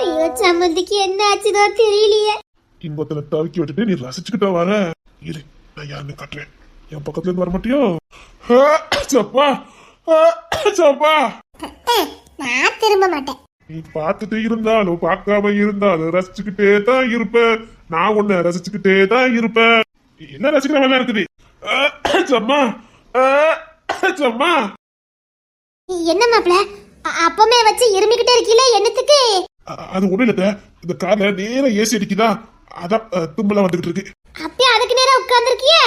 ஐயோ சம்மந்திக்கு என்ன ஆச்சுதோ தெரியலையே. இன்பத்துல தவிக்கி விட்டுட்டு நீ ரசிச்சுக்கிட்டா வர. இரு, நான் யாருன்னு காட்டுறேன். என் பக்கத்துல இருந்து வர மாட்டியோ? சப்பா சப்பா, நான் திரும்ப மாட்டேன். நீ பார்த்துட்டு இருந்தாலும் பார்க்காம இருந்தாலும் ரசிச்சுக்கிட்டே தான் இருப்ப. நான் உன்னை ரசிச்சுக்கிட்டே தான் இருப்பேன். என்ன ரசிக்கிற வேலை இருக்குது? சம்மா சம்மா, என்ன மாப்பிள அப்பமே வச்சு இருமிக்கிட்டே இருக்கீல, என்னத்துக்கு? அது ஒண்ணு இல்ல, இந்த கார்ல நேரா ஏசி அடிக்குதா, அதான் தும்பலாம் வந்துகிட்டு இருக்கு. அப்பயே அதுக்கு நேரா உட்கார்ந்துருக்கிய?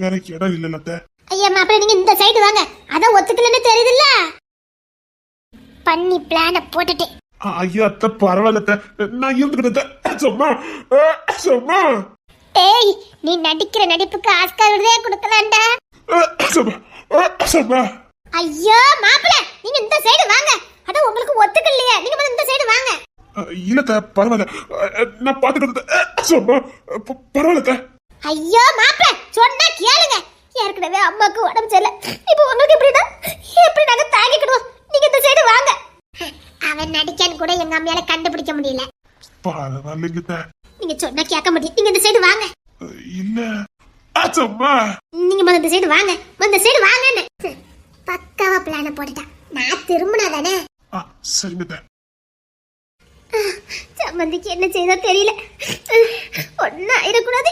வேற இடம் இல்ல. ஐயா மாப்பிள, நீங்க இந்த சைடு வாங்க. அதான் ஒத்துக்கலன்னு தெரியுதுல்ல. பண்ணி பிளான போட்டுட்டேன். ஐயா அத்த பரவாயில்ல, நான் இருந்துக்கிட்டேன். சும்மா சும்மா. டேய், நீ நடிக்கிற நடிப்புக்கு ஆஸ்கார் விருதே கொடுக்கலாம்டா. சும்மா. ஐயோ மாப்பிள, நீங்க இந்த சைடு வாங்க. அட உங்களுக்கு ஒத்துக்கலையே, நீங்க வந்து இந்த சைடு வாங்க. இல்ல பரவாயில்ல, நான் பாத்துக்கிட்டு. சும்மா பரவாயில்ல. ஐயோ மாப்பிள, சொன்னா கேளுங்க. ஏற்கனவே அம்மாக்கு உடம்பு சரியில்லை. இப்போ உங்களுக்கு எப்படின்னா எப்படி நாங்க தாங்கிக்கணும்? நீங்க இந்த சைடு வாங்க. அவன் நடிக்கான்னு கூட எங்க அம்மையால கண்டுபிடிக்க முடியல. பரவாயில்லைங்க, நீங்க சொன்னா கேட்க முடியும். நீங்க இந்த சைடு வாங்க. இல்ல சும்மா. நீங்க முதல்ல இந்த சைடு வாங்க, இந்த சைடு வாங்கன்னு பக்காவா பிளான போட்டுட்டான். நான் திரும்பினா தானே. சரிங்க. சம்பந்திக்கு என்ன செய்தா தெரியல. ஒன்னும் ஆயிடக்கூடாது.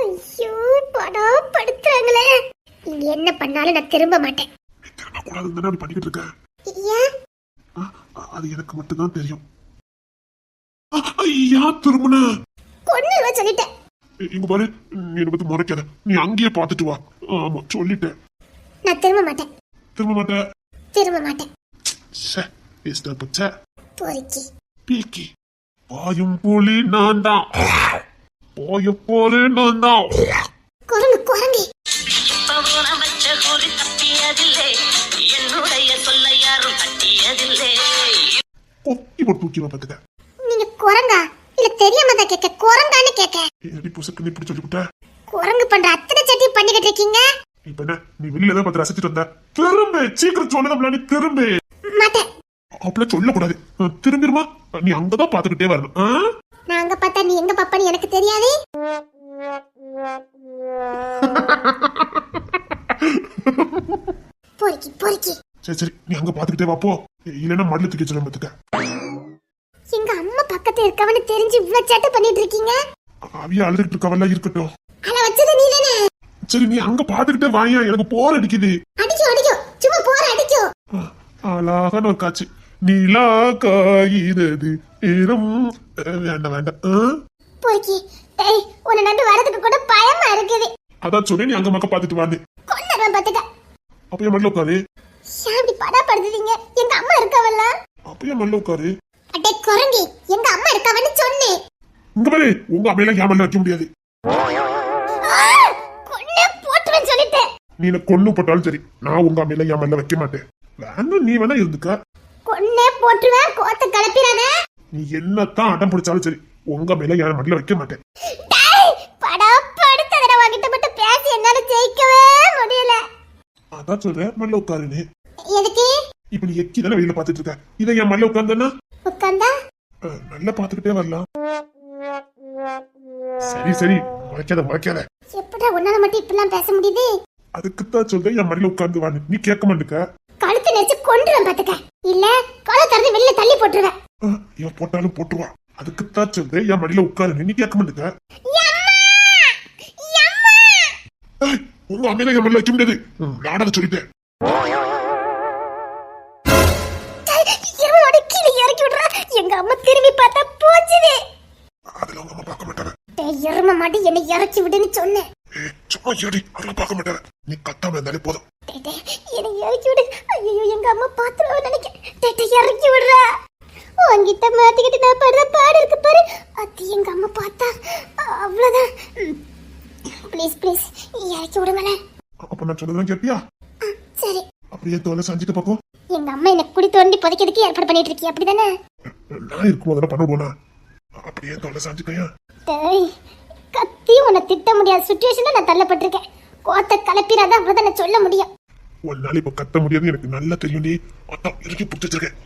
ஐயோ படா படுத்துறாங்களே. நீங்க என்ன பண்ணாலும் நான் திரும்ப மாட்டேன். திரும்ப கூடாதுன்னு அப்படி பண்ணிக்கிட்டு இருக்கேன். ஏன்? அது எனக்கு மட்டும் தான் தெரியும். ஐயா திரும்பின கொன்னுவ சொல்லிட்டேன். இங்க பாரு, நீ என்ன பத்தி முறைக்காத. நீ அங்கேயே பாத்துட்டு வா. ஆமா சொல்லிட்டேன். நான் திரும்ப மாட்டேன். திரும்ப மாட்டேன். திரும்ப மாட்டேன். பொறுக்கி பீக்கி பாயும் புலி நான் தான். போய போரு நான் தான். குரங்கு குரங்கி கொத்தி போட்டு தூக்கி பார்த்துக்க. நீங்க குரங்கா இல்ல தெரியாம தான் கேட்க? குரங்கான்னு கேட்க. எப்படி புசக்கு நீ இப்படி சொல்லிவிட்ட? குரங்கு பண்ற அத்தனை சட்டி பண்ணிக்கிட்டு இருக்கீங்க. இப்ப என்ன, நீ வெளியில தான் பார்த்து ரசிச்சுட்டு வந்த. திரும்ப சீக்கிரம் சொல்லுதா, நீ திரும்ப. மாட்டேன். அப்பல சொல்லக்கூடாது. திரும்பிடுமா, நீ அங்கதான் பாத்துக்கிட்டே வரணும். நான் அங்க பார்த்தா நீ எங்க பாப்பன்னு எனக்கு தெரியாது. பொறுக்கி பொறுக்கி. சரி நீ அங்க பாத்துக்கிட்டே வாப்போ, இல்லன்னா மடல தூக்கி சொல்ல பாத்துக்க. எங்க அம்மா பக்கத்துல இருக்கவன்னு தெரிஞ்சு இவ்வளவு சேட்டை பண்ணிட்டு இருக்கீங்க. அவிய அழுதுட்டு இருக்கவல்ல இருக்கட்டும். அல வச்சது நீ தானே. சரி நீ அங்க பாத்துக்கிட்டே வாயா, எனக்கு போர் அடிக்குது. அடிக்கோ அடிக்கோ, சும்மா போற அடிக்கோ. அழகான ஒரு காட்சி. நீலா காயிறது நேரம். வேண்டாம் வேண்டாம். பொறுக்கி. டேய், உன்னை நம்பி வரதுக்கு கூட பயமா இருக்குது. அதான் சொன்னே, நீ அங்க மக்க பாத்துட்டு வான்னு. கொன்னறேன் பாத்துக்க. அப்பயே மல்ல உட்காரு. அப்படி படா படுத்துறீங்க. எங்க அம்மா இருக்கவல்ல. அப்பயே மல்ல உட்காரு. அடே குரங்கி, எங்க அம்மா இருக்கவன்னு சொன்னே. இங்க பாரு, உங்க அம்மையில ஏன் மல்ல வைக்க முடியாது. கொன்னே போட்டுறேன் சொல்லிட்டேன். நீ என்ன கொன்னு போட்டாலும் சரி, நான் உங்க அம்மையில ஏன் மல்ல வைக்க மாட்டேன். வேணும் நீ வேணா இருந்துக்க. கொன்னே போட்டுறேன். கோத்த கலப்பிரானே. நீ என்னத்தான் அடம் பிடிச்சாலும் சரி, உங்க மேல யார மடல வைக்க மாட்டேன். டேய், படா படுத்ததட வாங்கிட்ட மட்டும் பேசி என்னால ஜெயிக்கவே முடியல. அதான் சொல்றேன், மல்ல உட்காருன்னு. எதுக்கு? இப்ப நீ எக்கி தானே வெளியில பாத்துட்டு இருக்க. இதை என் மல்ல உட்கார்ந்தா உட்கார்ந்தா நல்லா பாத்துக்கிட்டே வரலாம். சரி சரி, முறைக்காத முறைக்காத. எப்படா உன்னால மட்டும் இப்பெல்லாம் பேச முடியுது? அதுக்குத்தான் சொல்றேன், என் மடியில உட்கார்ந்து வான்னு. நீ கேட்க மாட்டுக்க. கழுத்து நெரிச்சு கொன்றுவேன் பாத்துக்க. இல்ல காலை திறந்து வெளியில தள்ளி போட்டுருவேன். இவன் போட்டாலும் போட்டுருவான். அதுக்குத்தான் சொல்றேன், என் மடியில உட்காரு. நீ கேட்க மாட்டுக்க. உங்க அம்மையில என் மடியில வைக்க முடியாது. நாடக சொல்லிட்டேன். எங்க அம்மா திரும்பி பார்த்தா போச்சுது. அதுல உங்க அம்மா பார்க்க மாட்டாங்க. எரும மாட்டி என்னை இறக்கி விடுன்னு சொன்னேன். சும்மா ஏடி, அதெல்லாம் பார்க்க மாட்டாங்க. நீ கத்தாம இருந்தாலே போதும். என்னை இறக்கி விடு. ஐயோ, எங்க அம்மா பாத்துருவா நினைக்கிறேன். இறக்கி விடுறா. உன்கிட்ட மாட்டிக்கிட்டு நான் படுற பாடு இருக்கு பாரு. அது எங்க அம்மா பார்த்தா அவ்வளவுதான். ப்ளீஸ் ப்ளீஸ் இறக்கி விடுங்களேன். அப்ப நான் சொன்னதான் கேட்டியா? சரி. அப்படியே தோலை சாஞ்சிட்டு பாக்கும். எங்க அம்மா என்ன குடி தோண்டி புதைக்கிறதுக்கு ஏற்பாடு பண்ணிட்டு இருக்கீ, அப்படிதானே? நான் இருக்கும் போதெல்லாம் பண்ணுவோனா? அப்படியே தோலை சாஞ்சிக்கையா? கத்தி உன்னை திட்ட முடியாத சுச்சுவேஷன்ல நான் தள்ளப்பட்டிருக்கேன். கோத்த கலப்பிராத அவ்வளவுதான் நான் சொல்ல முடியும். உன்னால இப்ப கத்த முடியாது எனக்கு நல்லா தெரியும். நீ அதான் இறக்கி பிடிச்சி வச்சிருக்கேன்.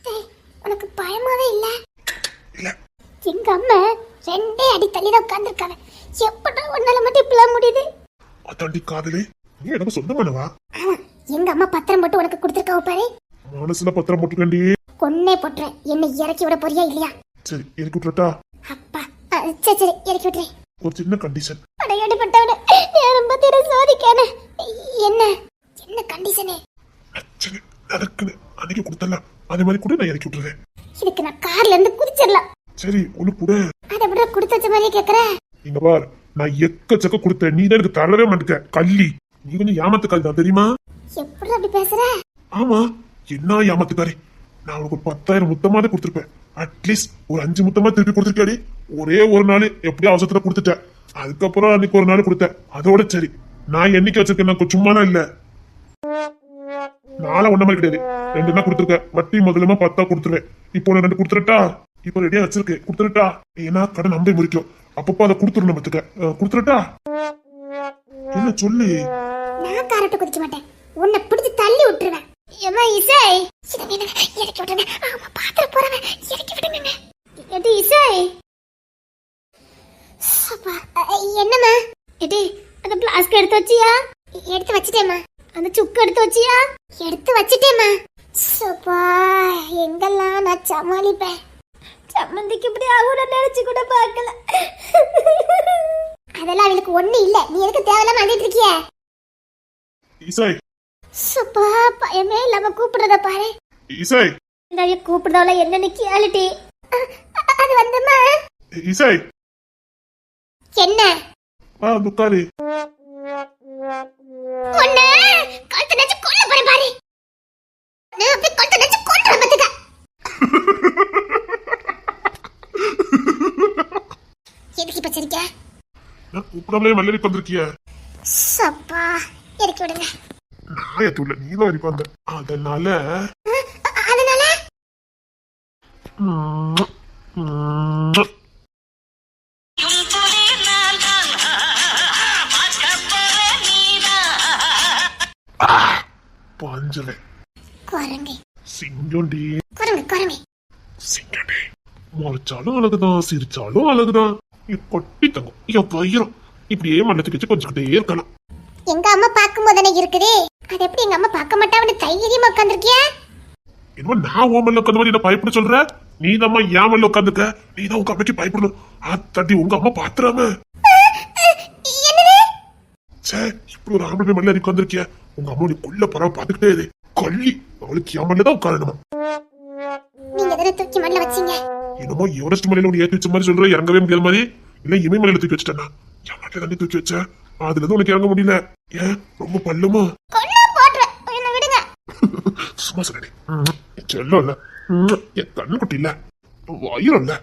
டேய், உனக்கு பயமாவே இல்ல? இல்ல. எங்க அம்மா ரெண்டே அடி தள்ளிதான் உட்கார்ந்துருக்காங்க. எப்படா உன்னால மட்டும் இப்பெல்லாம் முடியுது? அதாண்டி காதலே, நீ எனக்கு சொந்தமானவா? எங்க அம்மா பத்திரம் போட்டு உனக்கு கொடுத்துருக்காவ பாரு. மனசுல பத்திரம் போட்டுக்கண்டி. கொன்னே போட்டுறேன். என்னை இறக்கி விட போறியா இல்லையா? சரி இறக்கி விட்டுறட்டா? அப்பா சரி சரி இறக்கி விட்டுறேன். ஒரு சின்ன கண்டிஷன். அடையாடுபட்டவன ரொம்ப திரு சோதிக்கானே. என்ன என்ன கண்டிஷனே? சரி நடக்குது அன்னைக்கு கொடுத்தல அதே மாதிரி கூட நான் இறக்கி விட்டுறேன். இதுக்கு நான் கார்ல இருந்து குதிச்சிடலாம். சரி ஒண்ணு கூட. அதை விட கொடுத்து வச்ச மாதிரியே கேக்குறேன். இங்க பார், நான் எக்கச்சக்க கொடுத்தேன், நீ தான் எனக்கு தரவே மாட்டேங்க. கள்ளி, நீ கொஞ்சம் ஏமாத்துக்காரி தான் தெரியுமா? எப்படி அப்படி பேசுற? ஆமா, என்ன ஏமாத்துக்காரி. நான் உனக்கு ஒரு 10,000 முத்தமாவது கொடுத்துருப்பேன். அட்லீஸ்ட் ஒரு 5 முத்தமா திருப்பி கொடுத்துருக்காடி. ஒரே ஒரு நாள் எப்படியோ அவசரத்துல கொடுத்துட்டேன். அதுக்கப்புறம் அன்னைக்கு ஒரு நாள் கொடுத்தேன். அதோட சரி, நான் என்னைக்கு வச்சிருக்கேன், நான் சும்மாதான் இல்ல. நாளா ஒன்ன மாதிரி கிடையாது. 2 தான் கொடுத்துருக்கேன். வட்டி முதலுமா 10 கொடுத்துருவேன். இப்போ நான் 2 கொடுத்துட்டா, இப்போ ரெடியா வச்சிருக்கேன். கொடுத்துட்டா, ஏன்னா கடை நம்பி முடிக்கும். அப்பப்போ அதை கொடுத்துடணும். பத்துக்க கொடுத்துட்டா என்ன சொல்லு. நான் காரட்ட குதிக்க மாட்டேன். உன்னை பிடிச்சு தள்ளி விட்டுருவேன். ஏமா இசை இறக்கி விட்டுருங்க. ஆமா பாத்திர போறவன் இறக்கி விடுங்க. எது இசை? என்னம்மா எது? அந்த பிளாஸ்க் எடுத்து வச்சியா? எடுத்து வச்சிட்டேம்மா. அந்த சுக்கு எடுத்து வச்சியா? எடுத்து வச்சிட்டேம்மா. சப்பா எங்கெல்லாம் நான் சமாளிப்பேன். சம்மந்திக்கு இப்படி ஆகும்னு நினைச்சு கூட பார்க்கல. அதெல்லாம் அவளுக்கு ஒண்ணு இல்ல. நீ எதுக்கு தேவையில்லாம அழுதுட்டு இருக்கிய? இசை சப்பா பயமே இல்லாம கூப்பிடுறத பாரு. இசை இந்த கூப்பிடுறவள என்னன்னு கேளுட்டி. அது வந்துமா இசை என்ன? துக்காரி ஒண்ணு கழுத்து நெஞ்சு கொல்ல போறேன் பாரு. நான் அப்படியே கழுத்து நெஞ்சு கொல்றேன் பாத்துக்க. எதுக்கு இப்ப சிரிக்க? நான் கூப்பிடாமலே மல்லரிக்கு வந்திருக்கிய. சப்பா இறக்கி விடுங்க. நான் எதுல நீதான் இறக்கி வந்த. அதனால அதனால பாஞ்சலே குரங்கு சிங்கண்டி. குரங்கு குரங்கு சிங்கண்டி முறைச்சாலும் அழகுதான், சிரிச்சாலும் அழகுதான். கொட்டி தங்கும் என் பயிரும். இப்படியே மண்டத்துக்கு வச்சு கொஞ்சிக்கிட்டே இருக்கலாம். எங்க அம்மா பார்க்கும் போது எனக்கு இருக்குது. அது எப்படி எங்க அம்மா பார்க்க மாட்டான்னு தைரியமா உட்காந்துருக்கிய? என்னமோ நான் ஓமல்ல உட்காந்து மாதிரி என்ன பயப்பட சொல்ற? நீ தான் ஏமல்ல உட்காந்துக்க. நீ தான் உங்க அம்மாச்சி பயப்படணும். தட்டி உங்க அம்மா பாத்துறாம. சே இப்படி ஒரு ஆம்பளை மல்ல உட்காந்துருக்கிய. உங்க அம்மா நீ கொல்ல பரவ பாத்துக்கிட்டே இரு. கொல்லி அவளுக்கு ஏமல்ல தான் உட்காரணுமா? நீங்க எதனை தூக்கி மல்ல வச்சீங்க? என்னமோ எவரெஸ்ட் மலையில உனக்கு ஏத்தி வச்ச மாதிரி சொல்ற. இறங்கவே முடியாத மாதிரி. இல்ல இமயமலையில தூக்கி வச்சுட்டேன்னா என் தண்ணி தூக்கி வச்ச. அதுல இருந்து உனக்கு இறங்க முடியல. ஏன் ரொம்ப பல்லுமா? சும்மா சொல்லி செல்லம் இல்ல, என் கண்ணு குட்டி இல்ல, வயிறம் இல்ல,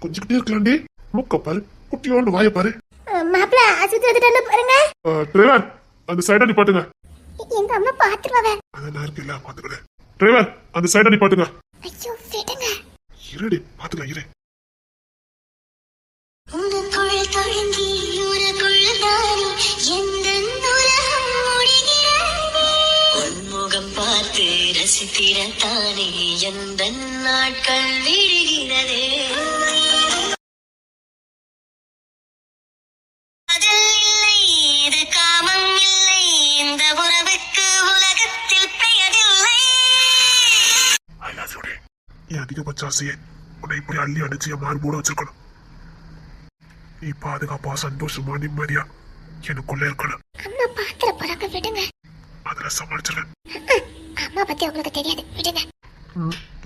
கொஞ்சிக்கிட்டே இருக்கலாண்டி. மூக்க பாரு, குட்டியோண்டு வாய பாரு. மாப்பிள்ள ஆஸ்பத்திரி வந்துட்டானு பாருங்க. டிரைவர் அந்த சைடா நிப்பாட்டுங்க. எங்க அம்மா பாத்துருவாங்க. அத நான் இருக்கல பாத்துக்கிறேன். டிரைவர் அந்த சைடா நிப்பாட்டுங்க. ஐயோ விடுங்க. இருடி பாத்துக்கலாம் இரு. உனக்குள் தொடங்கி உனக்குள் தானே எந்தன் உலகம் முடிகிறது. உன்முகம் பார்த்து ரசித்திடத்தானே எந்தன் நாட்கள் விடுகிறதே. அதில் இல்லை இது காமம் இல்லை. இந்த உறவுக்கு உலகத்தில் பெயரில்லை. I love you. என் அதிகபட்ச ஆசையே உன்னை இப்படி அள்ளி அடிச்சு என் மார்போட வச்சிருக்கணும். நீ பாதுகாப்பா சந்தோஷமா நிம்மதியா எனக்குள்ள இருக்கணும். அம்மா பாத்துற போறாங்க விடுங்க. அதுல சமாளிச்சிடறேன். அம்மா பத்தி உங்களுக்கு தெரியாது விடுங்க.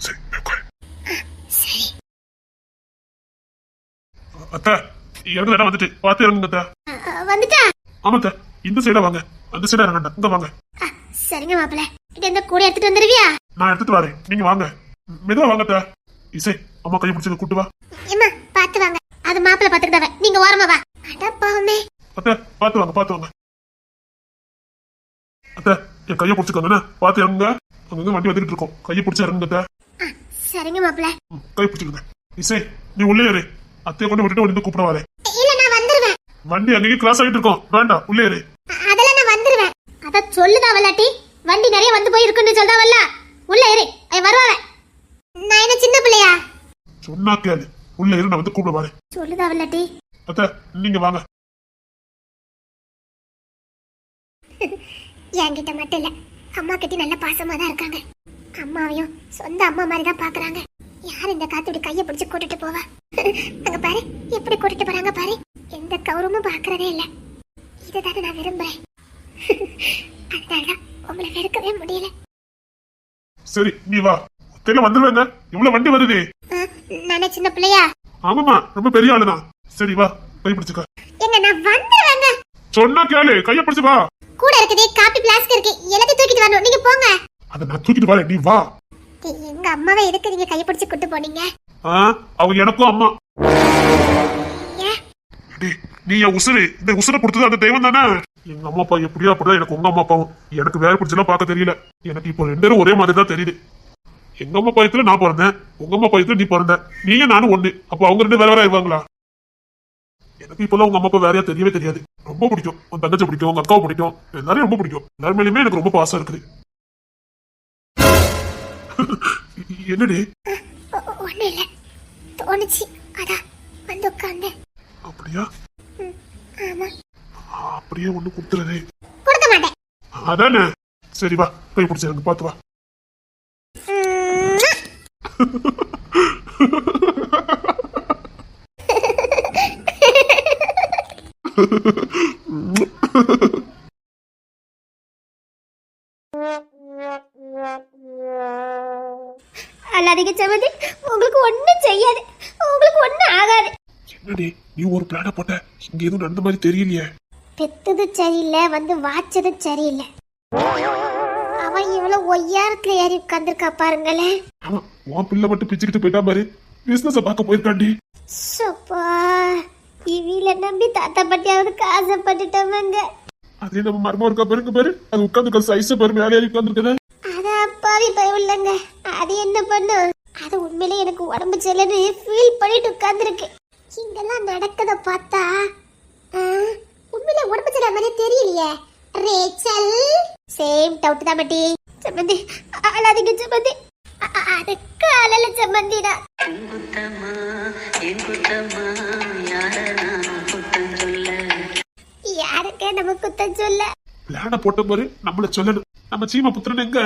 சரி உட்காரு. சரி அத்தா இறங்குற இடம் வந்துட்டு பார்த்து இறங்குங்க அத்தா. வந்துட்டா? ஆமாத்தா இந்த சைடா வாங்க. அந்த சைடா இறங்கண்டா. இங்க வாங்க. சரிங்க மாப்பிள்ள. இது எந்த கூட எடுத்துட்டு வந்துருவியா? நான் எடுத்துட்டு வரேன், நீங்க வாங்க. மெதுவா வாங்க அத்தா. இசை அம்மா கை பிடிச்சத கூட்டு வா. ஏமா பாத்து வாங்க. அது மாப்பிள்ள பாத்துக்கிட்டவ. நீங்க ஓரமா வா. அட பாவமே. அத்தா பாத்து வாங்க பாத்து வாங்க. அத்தா என் கையை பிடிச்சுக்கோங்க. பாத்து இறங்குங்க. அங்க வண்டி வந்துட்டு இருக்கோம். கையை பிடிச்சா இறங்குங்க அத்தா. சரிங்க மாப்பிள்ள. கை பிடிச்சுக்கோங்க. இசை நீ உள்ளே ஏறு. அத்தையை கொண்டு விட்டுட்டு வந்து கூப்பிட வரேன். இல்ல நான் வந்துருவேன். வண்டி அங்கேயும் கிளாஸ் ஆகிட்டு இருக்கோம். வேண்டாம் உள்ளே ஏறு. அதெல்லாம் நான் வந்துருவேன். அத சொல்லுதா வல்லாட்டி வண்டி நிறைய வந்து போய் இருக்குன்னு சொல்றாவல்ல. உள்ள ஏறு வருவாவ. நான் என்ன சின்ன பிள்ளையா? சொன்னா கேளு, உள்ள இரு, நான் வந்து கூப்பிட வரேன். சொல்லுதா வல்லாட்டி? அத்தை நீங்க வாங்க. என்கிட்ட மட்டும் இல்ல, அம்மா கிட்ட நல்ல பாசமா தான் இருக்காங்க. அம்மாவையும் சொந்த அம்மா மாதிரி தான் பாக்குறாங்க. யார் இந்த காத்து இப்படி கையை பிடிச்சு கூட்டிட்டு போவா? அங்க பாரு எப்படி கூட்டிட்டு போறாங்க பாரு. எந்த கௌரவமும் பாக்குறதே இல்ல. இதுதானே நான் விரும்புறேன். அதனாலதான் உங்களை வெறுக்கவே முடியல. சரி நீ வா, ஒத்தையில வந்துடுவேங்க. இவ்வளவு வண்டி வருது. நானே சின்ன பிள்ளையா? ஆமாமா, ரொம்ப பெரிய ஆளுதான். சரி வா, கை பிடிச்சுக்க. எங்க நான் வந்துடுவேங்க. சொன்னா கேளு, கைய பிடிச்சு வா. கூட இருக்குது காப்பி பிளாஸ்க் இருக்கு, எல்லாத்தையும் தூக்கிட்டு வரணும். நீங்க போங்க. அத நான் தூக்கிட்டு வரேன், நீ வா. எங்க அம்மாவை எதுக்கு நீங்க கையை பிடிச்சு கூட்டு போனீங்க? அவங்க எனக்கும் அம்மா. நீ என் உசுறு, இந்த உசுரை கொடுத்தது அந்த தெய்வம் தானே. எங்க அம்மா அப்பா எப்படியா அப்படிதான் எனக்கு உங்க அம்மா அப்பாவும். எனக்கு வேற பிடிச்சலாம் பார்க்க தெரியல. எனக்கு இப்போ 2 பேரும் ஒரே மாதிரி தான் தெரியுது. எங்க அம்மா பாயத்துல நான் பிறந்தேன், உங்க அம்மா பாயத்துல நீ பிறந்த. நீங்க நானும் ஒண்ணு. அப்போ அவங்க 2 வேற வேற ஆயிடுவாங்களா? எனக்கு இப்பெல்லாம் உங்க அம்மா அப்பா வேறையா தெரியவே தெரியாது. ரொம்ப பிடிக்கும். உன் தங்கச்சி பிடிக்கும், உங்க அக்காவை பிடிக்கும், எல்லாரும் ரொம்ப பிடிக்கும். எல்லாரும் மேலேயுமே எனக்கு ரொம்ப பாசம் இருக்குது. என்னடி? ஒண்ணு இல்ல, தோணுச்சு அதான் வந்து உட்கார்ந்து. அப்படியா? ஆமா. அப்படியே ஒண்ணு கொடுத்துறதே. கொடுக்க மாட்டேன். அதானே. சரி வா, கை பிடிச்சிருங்க, பாத்து வா. அல்லாதீங்க சமந்தி, உங்களுக்கு ஒண்ணும் செய்யாது, உங்களுக்கு ஒண்ணும் ஆகாது. என்னடி நீ ஒரு பிளான போட்ட, இங்க எதுவும் நடந்த மாதிரி தெரியலையே. பெத்தது சரியில்லை, வந்து வாச்சது சரியில்லை. அவன் இவ்வளவு ஒய்யாரத்துல ஏறி உட்கார்ந்துருக்கா பாருங்களேன். ஆமா, உன் பிள்ளை மட்டும் பிச்சுக்கிட்டு போயிட்டா பாரு. பிசினஸ பார்க்க போயிருக்காண்டி. சப்பா, இவில நம்பி தாத்தா பட்டியாவது காசப்பட்டுட்டவங்க. அதே நம்ம மரமா இருக்கா பாருங்க பாரு, அது உட்காந்து சைஸ பாரு, மேலே ஏறி உட்காந்துருக்கத. அத அப்பாவி பயவில்லைங்க, அது என்ன பண்ணும்? அது உண்மையிலே எனக்கு உடம்பு செல்லன்னு ஃபீல் பண்ணிட்டு உட்கார்ந்துருக்கு. இங்கெல்லாம் நடக்கத பார்த்தா உண்மையிலே உடம்பு செல்ல மாதிரி தெரியலையே. ரேச்சல் சேம் டவுட் தான் பட்டி. சம்மந்தி அழாதீங்க சம்மந்தி, அதுக்கு அழல சம்மந்திடா. யாருக்கே நம்ம குத்தம் சொல்ல? பிளான போட்ட பாரு, நம்மள சொல்லணும். நம்ம சீமா புத்திரன் எங்க?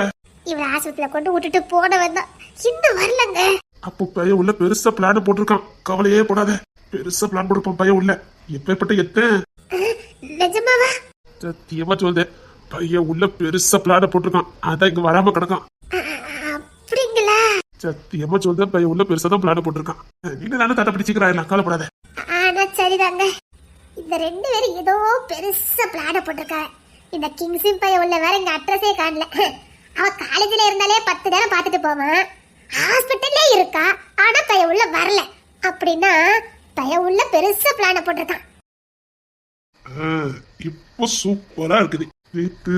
இவள ஆஸ்பத்திரியில கொண்டு விட்டுட்டு போனவன் தான் இன்னும் வரலங்க. அப்போ பையன் உள்ள பெருசா பிளான் போட்டிருக்கான். கவலையே போடாத, பெருசா பிளான் போட்டிருப்பான் பையன் உள்ள. எப்பேற்பட்ட எத்தனை நிஜமாவா? சத்தியமா சொல்லுது, பையன் உள்ள பெருசா பிளான போட்டிருக்கான். அதான் இங்க வராம கிடக்கான். அப்படிங்களா? சத்தியமா சொல்லுது, பையன் உள்ள பெருசா தான் பிளான போட்டிருக்கான். நீங்க தானே தாத்தா பிடிச்சிக்கிறாயில, கவலைப்படாத. ஆனா சரிதாங்க, இந்த 2 பேரும் ஏதோ பெருசா பிளான போட்டிருக்காங்க. இந்த கிங்ஸின் பையன் உள்ள வேற இங்க அட்ரஸே காணல. அவ காலேஜ்ல இருந்தாலே 10 நேரம் பாத்துட்டு போவான். ஹாஸ்பிட்டல்லே இருக்கா, ஆனா பையன் உள்ள வரல. அப்படின்னா பையன் உள்ள பெருசா பிளான போட்டிருக்கான். இப்போ சூப்பரா இருக்குது.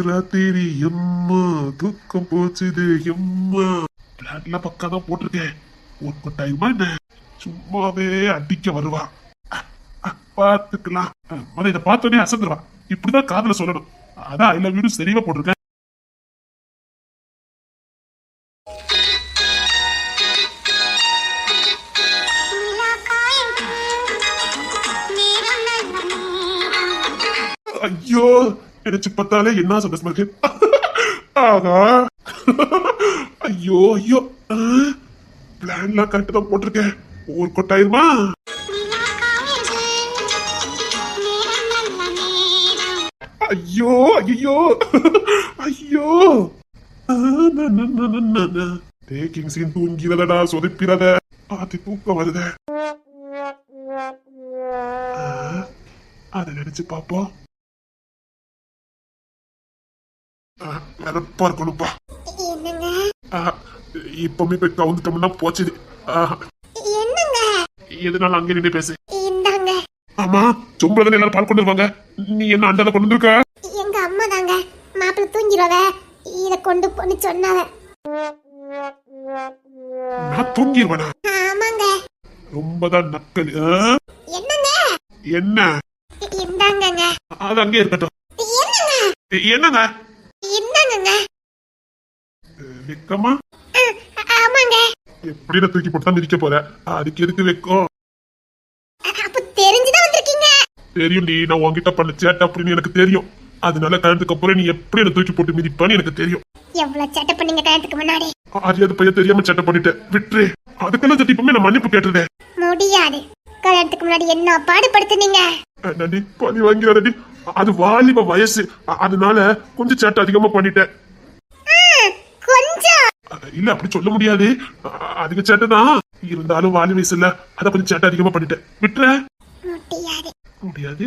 ராத்திரி எம்மா தூக்கம் போச்சுது எம்மா. பிளான்லாம் பக்கா தான் போட்டிருக்கேன். ஒரு டைமா என்ன சும்மாவே அடிக்க வருவா. பாத்துக்கலாம். இதை பார்த்தோன்னே அசந்துருவா. இப்படிதான் காதல சொல்லணும். அதான் எல்லா வீடும் சரிவா போட்டிருக்கேன். ஐயோ, நினைச்சு பார்த்தாலே என்ன சந்தோஷமா இருக்கு. ஆகா, ஐயோ ஐயோ, பிளான்லாம் கரெக்ட் தான் போட்டிருக்கேன். ஒரு கொட்டாயிருமா? ஐயோ ஐயோ ஐயோ, டேக்கிங் சீன் தூங்கிறதடா, சொதப்பிறத பாத்தி தூக்கம் வருத. அதை நினைச்சு பாப்போம். வெறப்பா இருக்கணும்பா. இப்பவுமே போய் கவுந்துட்டோம்னா போச்சுது. எதுனால அங்கே நின்று பேசு. ஆமா, சொம்பளதான் எல்லாரும் பால் கொண்டு வருவாங்க. நீ என்ன அண்டால கொண்டு வந்திருக்க? எங்க அம்மா தாங்க மாப்பிள்ள தூங்கிடுவ, இத கொண்டு போன்னு சொன்னாவ. நான் தூங்கிடுவேனா? ஆமாங்க. ரொம்பதான் நக்கல். என்னங்க? என்ன? இந்தாங்கங்க. அது அங்கே இருக்கட்டும். என்னங்க? என்னங்க? வெக்கமா? ஆமாங்க. எப்படி நான் தூக்கி போட்டு தான் மிதிக்க போற? அதுக்கு எதுக்கு வெக்கம்? அப்ப தெரிஞ்சுதான் வந்திருக்கீங்க. தெரியும்டி, நான் உன்கிட்ட பண்ண சேட்டை அப்படின்னு எனக்கு தெரியும். அதனால கல்யாணத்துக்கு அப்புறம் நீ எப்படி என்ன தூக்கி போட்டு மிதிப்பான்னு எனக்கு தெரியும். எவ்வளவு சேட்டை பண்ணீங்க கல்யாணத்துக்கு முன்னாடி. அது பையன் தெரியாம சேட்டை பண்ணிட்டேன், விட்டுரு. அதுக்கெல்லாம் சத்தியமே நான் மன்னிப்பு கேட்டுருந்தேன். முடியாது. கல்யாணத்துக்கு முன்னாடி என்ன பாடுபடுத்துனீங்க. நடி பழி வாங்கிறாடி. அது வாலிப வயசு, அதனால கொஞ்சம் சேட்டை அதிகமா பண்ணிட்டேன். கொஞ்சம் இல்ல, அப்படி சொல்ல முடியாது. அதிக சேட்டை தான் இருந்தாலும் வாலி வயசு இல்ல, அத கொஞ்சம் சேட்டை அதிகமா பண்ணிட்டேன், விட்டுற. முடியாது. முடியாது.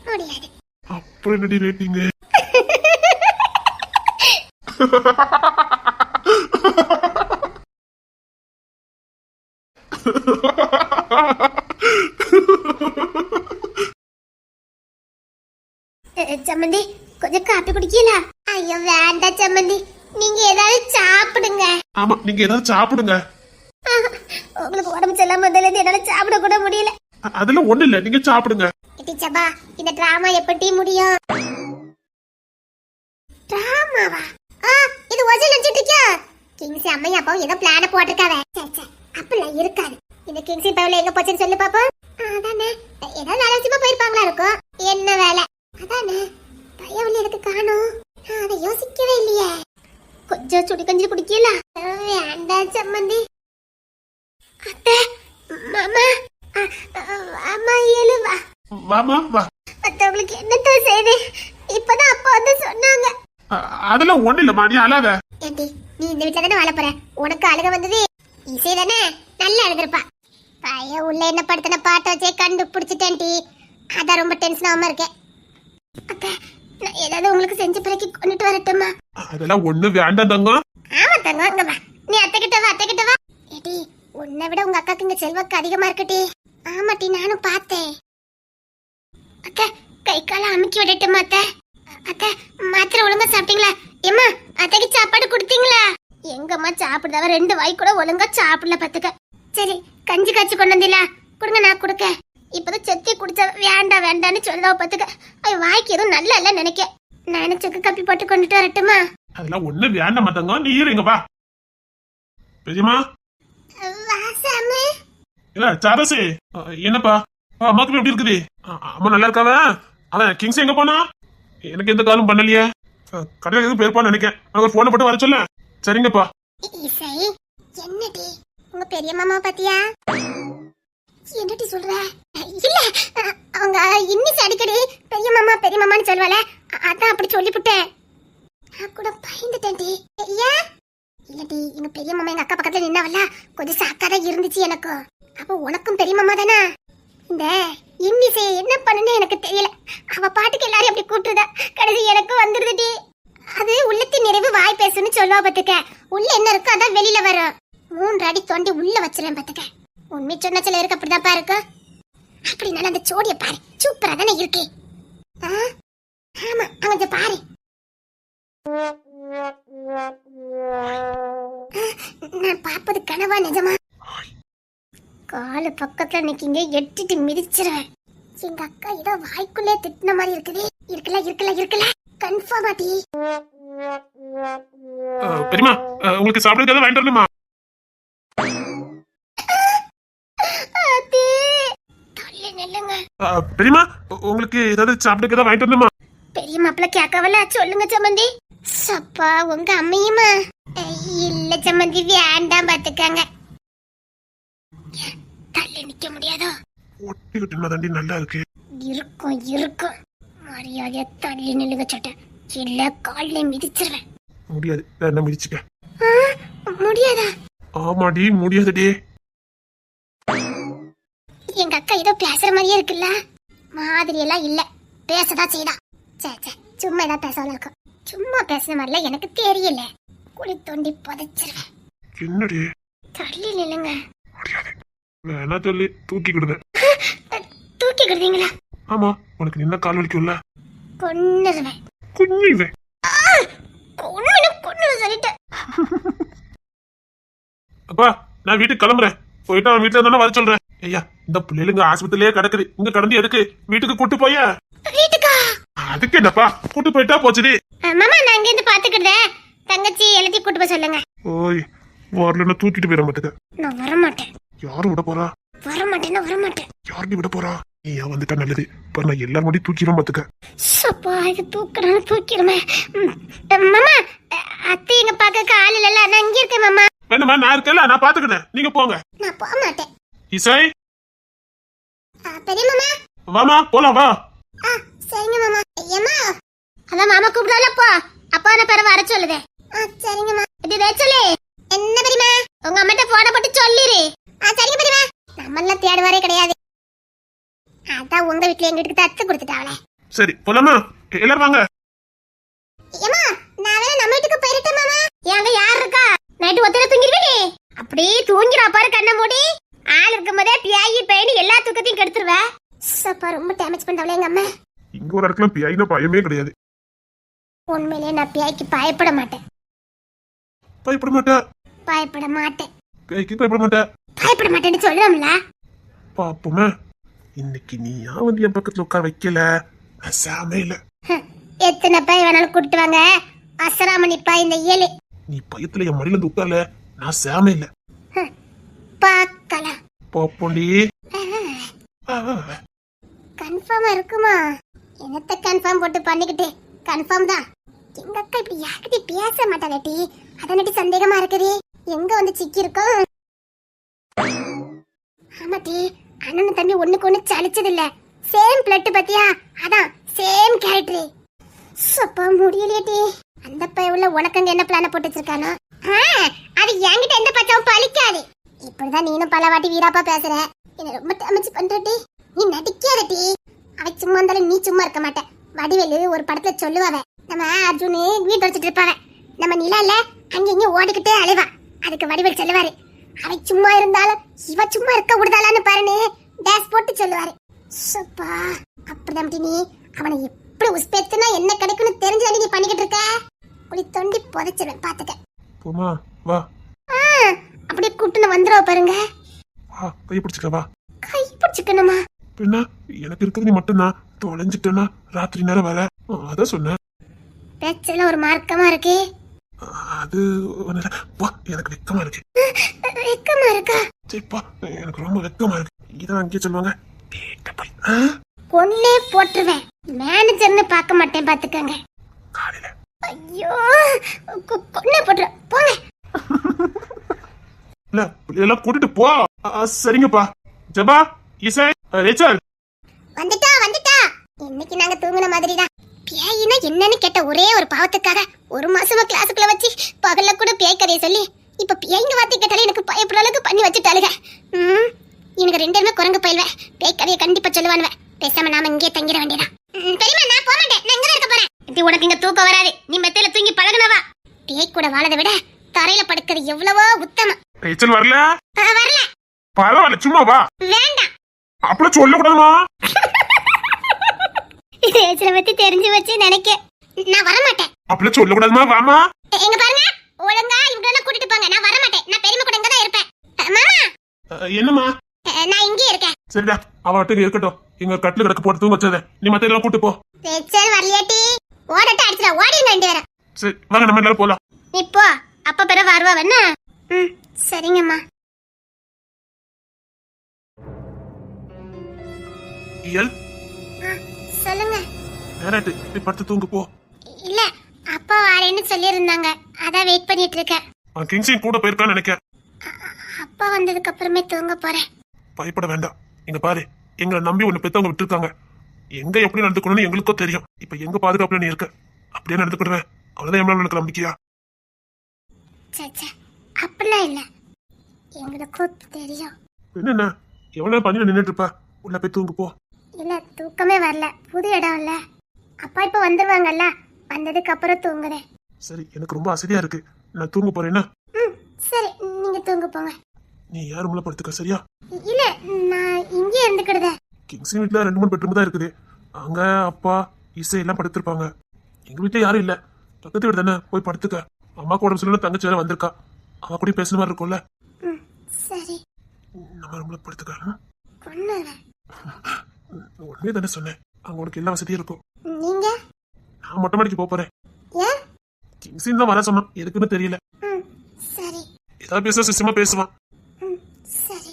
முடியாது. அப்புறம் என்னடி ரேட்டிங்க? சம்மந்தி கொஞ்சம் காப்பி குடிக்கல? ஐயோ வேண்டாம் சம்மந்தி, நீங்க ஏதாவது சாப்பிடுங்க. ஆமா, நீங்க ஏதாவது சாப்பிடுங்க. உங்களுக்கு உடம்பு சரியில்லாம வந்ததுல என்னால சாப்பிட கூட முடியல. அதெல்லாம் ஒண்ணு இல்ல, நீங்க சாப்பிடுங்க. சபா, இந்த டிராமா எப்படி முடியும்? டிராமாவா? இது ஒரிஜினல் நினைச்சிட்டு இருக்கியா? கிங்ஸி அம்மையா அப்பாவும் ஏதோ பிளான போட்டிருக்காவ. அப்படிலாம் இருக்காது. இந்த கிங்ஸி பவுல எங்க போச்சுன்னு சொல்லு பாப்போம். அதானே, ஏதாவது வேலை விஷயமா போயிருப்பாங்களா இருக்கும். என்ன வேலை? அதானே, பையன் எதுக்கு காணும்? அதை யோசிக்கவே இல்லையே. கொஞ்சம் சுடி கஞ்சி குடிக்கல? வேண்டாம் சம்மந்தி. அத்தை, மாமா, அம்மா எழுவா. வாமா வா. மத்தவங்களுக்கு என்னத்த செய்து? இப்பதான் அப்பா வந்து சொன்னாங்க. அதெல்லாம் ஒண்ணு இல்ல, நீ அழாத. ஏண்டி, நீ இந்த வீட்டுல தானே வாழ போற, உனக்கு அழுக வந்தது இசை தானே, நல்லா அழுதுருப்பா. பையன் உள்ள என்ன படுத்தின பாட்டை வச்சே கண்டுபிடிச்சிட்டேன்டி, அதான் ரொம்ப டென்ஷன் ஆகாம இருக்கேன். அத்தை, நான் ஏதாவது உங்களுக்கு செஞ்சு பிறக்கி கொண்டுட்டு வரட்டுமா? அதெல்லாம் ஒண்ணு வேண்டாம் தங்கம். ஆமா தங்கம், இங்க வா. நீ அத்தை கிட்ட வா, அத்தை கிட்ட வா. ஏடி, உன்னை விட உங்க அக்காக்கு இங்க செல்வாக்கு அதிகமா இருக்குடி. ஆமாட்டி, நானும் பார்த்தேன். அத்தை, கை கால அமுக்கி விடட்டுமா அத்தை? அத்தை, மாத்திரை ஒழுங்கா சாப்பிட்டீங்களா? ஏம்மா, அத்தைக்கு சாப்பாடு கொடுத்தீங்களா? எங்கம்மா சாப்பிடுதாவ, 2 வாய் கூட ஒழுங்கா சாப்பிடல பாத்துக்க. சரி, கஞ்சி காய்ச்சி கொண்டு வந்தீங்களா? கொடுங்க, நான் கொடுக்க. இப்பதான் செத்தி குடிச்சா வேண்டாம் வேண்டான்னு சொல்லுதா பாத்துக்க. வாய்க்கு எதுவும் நல்லா இல்ல நினைக்க. நானும் சுக்கு காப்பி போட்டு கொண்டுட்டு வரட்டுமா? அதெல்லாம் ஒண்ணு வேண்டாம் மாட்டங்க, நீ இருங்க வா. பெரியமா வாசாமு. இல்ல சாரசி, என்னப்பா அம்மாக்கு எப்படி இருக்குது? அம்மா நல்லா இருக்காவ? அவன் கிங்ஸ் எங்க போனா? எனக்கு எந்த காலம் பண்ணலையே. கடையில் எதுவும் போயிருப்பான்னு நினைக்கிறேன். நான் போனை போட்டு வர சொல்ல. சரிங்கப்பா. இசை, என்னடி உங்க பெரிய மாமா பாத்தியா? என்னடி சொல்ற? இல்ல, அவங்க இன்னிஸ் அடிக்கடி பெரிய மாமான்னு சொல்வாள, அதான் அப்படி சொல்லிவிட்டேன். நான் கூட பயந்துட்டேன்டி. ஏன்? இல்லடி, எங்க பெரிய மாமா எங்க அக்கா பக்கத்துல நின்னவல்ல, கொஞ்சம் சாக்காதான் இருந்துச்சு எனக்கு. அப்போ உனக்கும் பெரிய மாமா தானே? இந்த இன்னிசை என்ன பண்ணுன்னு எனக்கு தெரியல. அவ பாட்டுக்கு எல்லாரும் அப்படி கூப்பிட்டுதா, கடைசி எனக்கு வந்துருதுடி. அது உள்ளத்தின் நிறைவு வாய் பேசுன்னு சொல்லுவா பாத்துக்க. உள்ள என்ன இருக்கோ அதான் வெளியில வரும். 3 அடி தோண்டி உள்ள வச்சிருவேன் பாத்துக்க. உண்மை சொன்ன சில இருக்கு, அப்படிதான்ப்பா இருக்கு. அப்படினால அந்த ஜோடிய பாரு, சூப்பரா தானே இருக்கு. ஆமா, அங்க பாரு. நான் பாப்பது கனவா நிஜமா? காலு பக்கத்துல நிக்கிங்க, எட்டிட்டு மிதிச்சிருவேன். எங்க அக்கா ஏதோ வாய்க்குள்ளே திட்டின மாதிரி இருக்குது. இருக்கல கன்ஃபார்ம் ஆட்டி. பெரியமா, உங்களுக்கு சாப்பிடுறது ஏதாவது வாங்கிட்டு வரணுமா? பெரியமா, உங்களுக்கு ஏதாவது சாப்பிடுறது ஏதாவது வாங்கிட்டு வரணுமா? பெரிய மாப்பிள்ள கேட்கவல, சொல்லுங்க சம்மந்தி. சப்பா, உங்க அம்மையுமா? இல்ல சம்மந்தி, வேண்டாம் பாத்துக்காங்க. தள்ளி நிக்க முடியாதோ? ஒட்டிக்கிட்டு தாண்டி நல்லா இருக்கு. இருக்கும் மரியாதையா தள்ளி நில்லுங்க சட்ட, இல்ல கால்ல மிதிச்சிருவேன். முடியாது, என்ன மிதிச்சுக்க. முடியாதா? ஆமாடி, முடியாதுடி. எங்க அக்கா ஏதோ பேசுற மாதிரியே இருக்குல்ல? மாதிரி எல்லாம் இல்ல, பேசதான் செய்தா. சே, சும்மா ஏதாவது பேசலாம் இருக்கும். சும்மா பேசுன மாதிரில எனக்கு தெரியல. குழி தோண்டி புதைச்சிருவேன். என்னடி? தள்ளி நில்லுங்க. முடியாது, வேணா சொல்லி தூக்கிக்கிடுவேன். தூக்கிக்கிடுவீங்களா? ஆமா, உனக்கு நின்ன கால் வலிக்கும்ல, கொன்னுருவேன். குஞ்சுவேன். கொன்னு சொல்லிட்டு. அப்பா, நான் வீட்டுக்கு கிளம்புறேன். போயிட்டு அவன் வீட்டுல இருந்தா வர சொல்றேன். ஐயா, இந்த பிள்ளைங்க ஆஸ்பத்திரியிலே கிடக்குது, இங்க கடந்து எதுக்கு வீட்டுக்கு கூட்டு போய? வீட்டுக்கா? அதுக்கு என்னப்பா, கூட்டு போயிட்டா போச்சுடி. மாமா, நான் இங்க இருந்து பாத்துக்கிட்டேன். தங்கச்சி எல்லாத்தையும் கூட்டு போய் சொல்லுங்க. ஓய் வரலன்னா தூக்கிட்டு போயிட மாட்டேங்க. நான் வரமாட்டேன். யாரும் விட போறா? வரமாட்டேன்னா வரமாட்டேன். யாருமே விட போறா? நீ ஏன் வந்துட்டா நல்லது. இப்ப நான் எல்லாரும் முன்னாடி தூக்கிடும் பாத்துக்க. சப்பா இது தூக்கணும் தூக்கிடுமே. மாமா அத்தை எங்க பார்க்க ஆள் இல்லல்ல, நான் இங்க இருக்கேன் மாமா. வேணுமா? நான் இருக்கேன்ல, நான் பாத்துக்கிறேன். நீங்க போங்க. நான் போக மாட்டேன். இசை பெரிய மாமா வாமா போலாம் வா. சரிங்க மாமா. ஏமா அதான் மாமா கூப்பிடல போ. அப்பா நான் பிற வர சொல்லுதே. சரிங்கம்மா. இது ரேச்சலே என்ன பெரியமா உங்க அம்மாட்ட போட போட்டு சொல்லிரு. சரிங்க பெரியமா. நம்மள தேடுவாரே கிடையாது. அதான் உங்க வீட்ல எங்க வீட்டுக்கு தத்து கொடுத்துட்டாவளே. சரி போலாமா? எல்லாரும் வாங்க. ஏமா நான் வேணா நம்ம வீட்டுக்கு போயிரட்டேன் மாமா. ஏங்க யார் இருக்கா? நைட்டு ஒத்தனை தூங்கிடுவே. அப்படியே தூங்கிரா பாரு கண்ணை மூடி. ஆள் இருக்கும்போதே பியாயி பேணி எல்லா தூக்கத்தையும் கெடுத்துருவ. சப்பா ரொம்ப டேமேஜ் பண்ணவளே எங்க அம்மா. இங்க ஒரு இடத்துல பியாயினா பயமே கிடையாது. உண்மையிலே நான் பியாய்க்கு பயப்பட மாட்டேன். பயப்பட மாட்டேன். பயப்பட மாட்டேன். பியாய்க்கு பயப்பட மாட்டேன். பயப்பட மாட்டேன்னு சொல்றோம்ல. பாப்போமே. இன்னைக்கு நீ ஏன் வந்து என் பக்கத்துல உட்கார வைக்கல? சாமையில எத்தனை பேர் வேணாலும் கூட்டிட்டு வாங்க. அசராமணிப்பா இந்த ஏழு. நீ பயத்துல என் மடியில இருந்து உட்கார்ல. நான் சாமையில பாக்கலாம். பாப்போண்டி. கன்ஃபார்மா இருக்குமா? என்னத்த கன்ஃபார்ம் போட்டு பண்ணிக்கிட்டு? கன்ஃபார்ம் தான். எங்க அக்கா இப்படி யார்கிட்ட பேச மாட்டாளேட்டி. அதனடி சந்தேகமா இருக்குது. எங்க வந்து சிக்கி இருக்கோம்? ஆமாட்டி அண்ணன் தம்பி ஒண்ணுக்கு ஒண்ணு சலிச்சது இல்ல. சேம் பிளட் பத்தியா? அதான் சேம் கேரக்டர். சப்பா முடியலையேட்டி. அந்த பையவுல உனக்கு என்ன பிளான போட்டு வச்சிருக்கானோ? அது என்கிட்ட எந்த பச்சாவும் பழிக்காது. இப்படிதான் நீனும் பல வாட்டி வீராப்பா பேசுற. என்ன ரொம்ப டேமேஜ் பண்றடி. நீ நடிக்காதடி. அவ சும்மா இருந்தாலும் நீ சும்மா இருக்க மாட்ட. வடிவேலு ஒரு படத்துல சொல்லுவாவ, நம்ம அர்ஜுனு வீட்டு வச்சுட்டு இருப்பாவ, நம்ம நிலால அங்க இங்க ஓடிக்கிட்டே அலைவா. அதுக்கு வடிவேல் சொல்லுவாரு, அவ சும்மா இருந்தாலும் இவ சும்மா இருக்க விடுதாளான்னு பாருன்னு டேஸ் போட்டு சொல்லுவாரு. சப்பா அப்படிதான் நீ அவனை எப்படி உஸ்பெத்துனா என்ன கிடைக்கும்னு தெரிஞ்சு நீ பண்ணிக்கிட்டு இருக்க. குளி தொண்டி புதைச்சிருவேன் பாத்துக்க. போமா வா. அப்படியே கூட்டுன்னு வந்துருவ பாருங்க. வா கை பிடிச்சுக்க வா. கை பிடிச்சுக்கணுமா? பின்ன எனக்கு இருக்கிறது நீ மட்டும்தான். தொலைஞ்சிட்டேன்னா ராத்திரி நேரம் வர. அதான் சொன்னேன். பேச்சல ஒரு மார்க்கமா இருக்கு. அது வா எனக்கு வெக்கமா இருக்கு. வெக்கமா இருக்கா? சரிப்பா எனக்கு ரொம்ப வெக்கமா இருக்கு. இதான் அங்கேயே சொல்லுவாங்க. கொன்னே போட்டுருவேன். மேனேஜர்னு பார்க்க மாட்டேன் பாத்துக்கங்க. காலையில ஐயோ கொன்னே போட்டுருவேன் போங்க. இல்ல எல்லாம் கூட்டிட்டு போ. சரிங்கப்பா. ஜபா இசை ரேச்சல் வந்துட்டா வந்துட்டா. இன்னைக்கு நாங்க தூங்குன மாதிரிதான். பேயினா என்னன்னு கேட்ட ஒரே ஒரு பாவத்துக்காக ஒரு மாசமா கிளாஸுக்குள்ள வச்சு பகல்ல கூட பேய் கதையை சொல்லி இப்ப பேய்ங்க வார்த்தை கேட்டாலே எனக்கு பயப்படுற அளவுக்கு பண்ணி வச்சுட்டாளுங்க. எனக்கு ரெண்டுமே குரங்கு போயிடுவேன். பேய் கதையை கண்டிப்பா சொல்லுவானுவேன். பேசாம நாம இங்கே தங்கிட வேண்டியதான். பெரியமா நான் போக மாட்டேன். நான் இங்க இருக்க போறேன். இது உனக்கு இங்க தூக்கம் வராது. நீ மெத்தையில தூங்கி பழகுனவா. பேய் கூட வாழதை விட தரையில படுக்கிறது எவ்வளவோ உத்தமம். ரேச்சல் வரல? வரல. பரவாயில்ல சும்மா வா. வேண்டாம். அப்படி சொல்லக்கூடாதுமா. ரேச்சலை பத்தி தெரிஞ்சு வச்சு நினைக்க. நான் வர மாட்டேன். அப்படி சொல்லக்கூடாதுமா வாமா. எங்க பாருங்க ஒழுங்கா இவங்கள கூட்டிட்டு போங்க. நான் வர மாட்டேன். நான் பெரியம்மா கூட இங்க தான் இருப்பேன். மாமா என்னம்மா? நான் இங்கே இருக்கேன். சரிடா அவட்டுக்கு இருக்கட்டும். எங்க கட்டில கிடக்க போட்டு தூங்க வச்சத நீ மத்த எல்லாம் கூட்டு போ. ரேச்சல் வரலையாட்டி ஓடட்ட அடிச்சுடா. ஓடிங்க ரெண்டு பேரும். சரி வாங்க நம்ம எல்லாரும் போலாம். நீ போ. அப்ப பிற வருவா வேணா. சரிங்கம்மா. இயல் சொல்லுங்க. நேராட்டு நீ படுத்து தூங்கு போ. இல்ல அப்பா வரேன்னு சொல்லியிருந்தாங்க. அதான் வெயிட் பண்ணிட்டு இருக்கேன். கிங்ஸின் கூட போயிருக்கான்னு நினைக்கிறேன். அப்பா வந்ததுக்கு அப்புறமே தூங்க போறேன். பயப்பட வேண்டாம். இங்க பாரு எங்களை நம்பி ஒண்ணு பெத்தவங்க விட்டுருக்காங்க. எங்க எப்படி நடந்துக்கணும்னு எங்களுக்கும் தெரியும். இப்ப எங்க பாதுகாப்புல நீ இருக்க. அப்படியே நடந்துக்கிடுவேன். அவ்வளவுதான் எவ்வளவு எனக்கு நம்பிக்கையா? அப்படிலாம் இல்ல. எங்களுக்கும் தெரியும். என்ன எவ்வளவு பண்ணில நின்னுட்டு இருப்ப. உள்ள போய் தூங்கு போ. இல்ல தூக்கமே வரல. புது இடம் இல்ல. அப்பா இப்ப வந்துருவாங்கல்ல. வந்ததுக்கு அப்புறம் தூங்குறேன். சரி எனக்கு ரொம்ப அசதியா இருக்கு. நான் தூங்க போறேன்னா. சரி நீங்க தூங்க போங்க. நீ யாரும் உள்ள படுத்துக்க சரியா? இல்ல நான் இங்கே இருந்துக்கிடுதே. கிங்ஸின் வீட்டுல 2-3 பெட்ரூம் தான் இருக்குது. அங்க அப்பா இசை எல்லாம் படுத்திருப்பாங்க. எங்க வீட்டுல யாரும் இல்ல. பக்கத்து வீடு தானே போய் படுத்துக்க. அம்மாக்கு உடம்பு சொல்லணும். தங்கச்சி வேற வந்திருக்கா. அவ கூட பேசுன மாதிரி இருக்கும்ல. சரி நம்ம ரூம்ல படுத்துக்க. கொன்னுறேன். உடனே தானே சொன்னேன். அங்க உனக்கு எல்லா வசதியும் இருக்கும். நீங்க? நான் மொட்டை மாடிக்கு போறேன். ஏன்? கிங்ஸின் தான் வர சொன்னான். எதுக்குன்னு தெரியல. ஏதாவது பேச சிஸ்டமா பேசுவான். ம், சரி.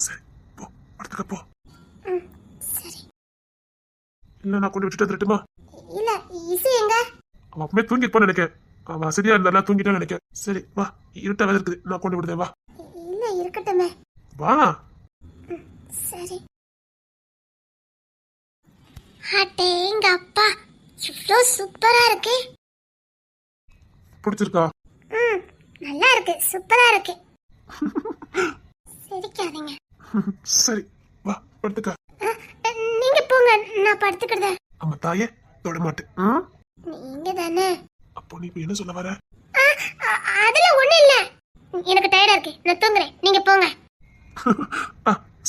சரி போ, படுத்துக்க போ. ம், சரி. இல்ல நான் கொண்டு விட்டுட்டு திருட்டுமா? இல்ல, இசை எங்க? அவன் அப்பவே தூங்கிருப்பான்னு நினைக்கிறேன். அவன் வசதியா இருந்தாலும் தூங்கிட்டான்னு நினைக்கிறேன். சரி வா, இருட்டா வேலை இருக்குது, நான் கொண்டு விடுதேன் வா. இல்ல, இருக்கட்டுமே. வா. ம், சரி. அடேங்க அப்பா, இவ்ளோ சூப்பரா இருக்கு. பிடிச்சிருக்கா? ம், நல்லா இருக்கு, சூப்பரா இருக்கு. சிரிக்காதீங்க. சரி வா படுத்துக்க. நீங்க போங்க, நான் படுத்துக்கிறேன். ஆமா தாயே, தொட மாட்டேன். நீங்க தானே. அப்போ நீ இப்ப என்ன சொல்ல வர? அதெல்லாம் ஒண்ணு இல்ல, எனக்கு டயர்டா இருக்கு, நான் தூங்குறேன், நீங்க போங்க.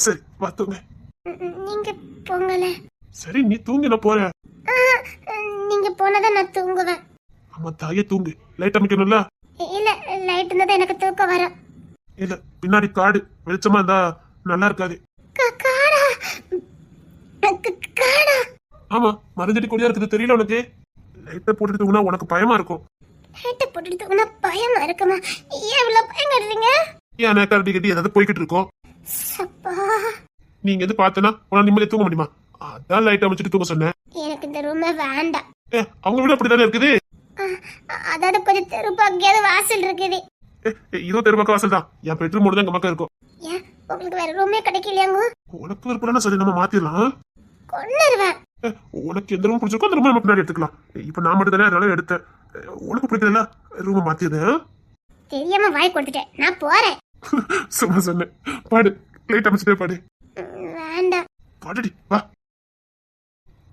சரி வா தூங்க. நீங்க போங்கல. சரி நீ தூங்க, நான் போறேன். நீங்க போனதான் நான் தூங்குவேன். ஆமா தாயே தூங்கு, லைட் அமைக்கணும்ல. இல்ல, லைட் இருந்தா எனக்கு தூக்கம் வரும். இல்ல பின்னாடி காடு வெளிச்சமா இருந்தா நல்லா இருக்காது. காடா? காடா? ஆமா, மருந்தடி கொடியா இருக்குது தெரியல உனக்கு. லைட்டை போட்டுட்டு தூங்கினா உனக்கு பயமா இருக்கும். லைட்டை போட்டுட்டு தூங்கினா பயமா இருக்குமா? ஏன் இவ்வளவு பயம் காட்டுறீங்க? ஏன் கரடி கட்டி ஏதாவது போய்கிட்டு இருக்கோம். அப்பா, நீங்க எது பார்த்தனா உன நிம்மதியா தூங்க முடியுமா? அதான் லைட் அமைச்சிட்டு தூங்க சொன்னேன். எனக்கு இந்த ரூமே வேண்டாம். அவங்க வீடு அப்படித்தானே இருக்குது. அதாவது கொஞ்சம் தெருப்பாக்கியாவது வாசல் இருக்குது. இதோ தெருவாக்க வாசல் தான். என் பெட்ரூம் தான் எங்க மக்கள் இருக்கும். ஏன் உங்களுக்கு வேற ரூமே கிடைக்கலையாங்க? உனக்கு விருப்பம்னா சரி, நம்ம மாத்திடலாம். கொன்னுருவேன். உனக்கு எந்த ரூம் பிடிச்சிருக்கோ அந்த ரூம் நம்ம பின்னாடி எடுத்துக்கலாம். இப்ப நான் மட்டும் தானே அதனால எடுத்தேன். உனக்கு பிடிக்கல ரூம் மாத்திடுறேன். தெரியாம வாய் கொடுத்துட்டேன், நான் போறேன். சும்மா சொன்னேன். பாடு, லைட் அமைச்சிட்டே பாடு. வேண்டாம். பாடுடி வா.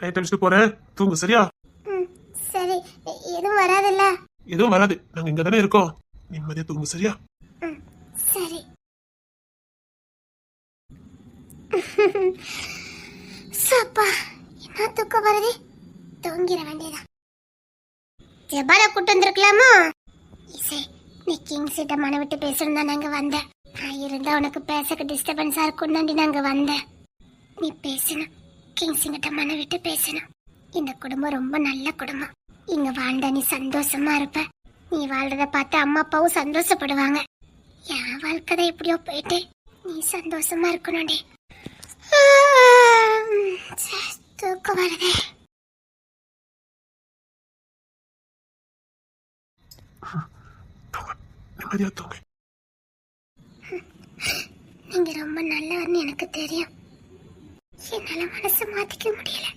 லைட் அமைச்சிட்டு போறேன், தூங்கு சரியா? சரி, எதுவும் வராதுல்ல? எதுவும் வராது, நாங்க இங்க தானே இருக்கோம். நிம்மதியா தூங்கு சரியா? சரி. சப்பா, என்ன தூக்கம் வருது, தூங்கிட வேண்டியதான். ஜபால கூட்டு வந்திருக்கலாமோ? இசை, நீ கிங்ஸ் கிட்ட மன விட்டு பேசணும் தான் நாங்க வந்தேன். நான் இருந்தா உனக்கு பேசக்கு டிஸ்டர்பன்ஸா இருக்கும்னு நாங்க வந்தேன். நீ பேசணும், கிங்ஸ் கிட்ட மன விட்டு பேசணும். இந்த குடும்பம் ரொம்ப நல்ல குடும்பம். இங்க வாழ்ந்தா நீ சந்தோஷமா இருப்ப. நீ வாழ்றத பார்த்து அம்மா அப்பாவும் சந்தோஷப்படுவாங்க. என் வாழ்க்கை தான் எப்படியோ போயிட்டு, நீ சந்தோஷமா இருக்கணும்டி. தூக்கம் வருதே. நிம்மதியா தூங்கு. நீங்க ரொம்ப நல்லவர்னு எனக்கு தெரியும். என்னால மனசு மாத்திக்க முடியல.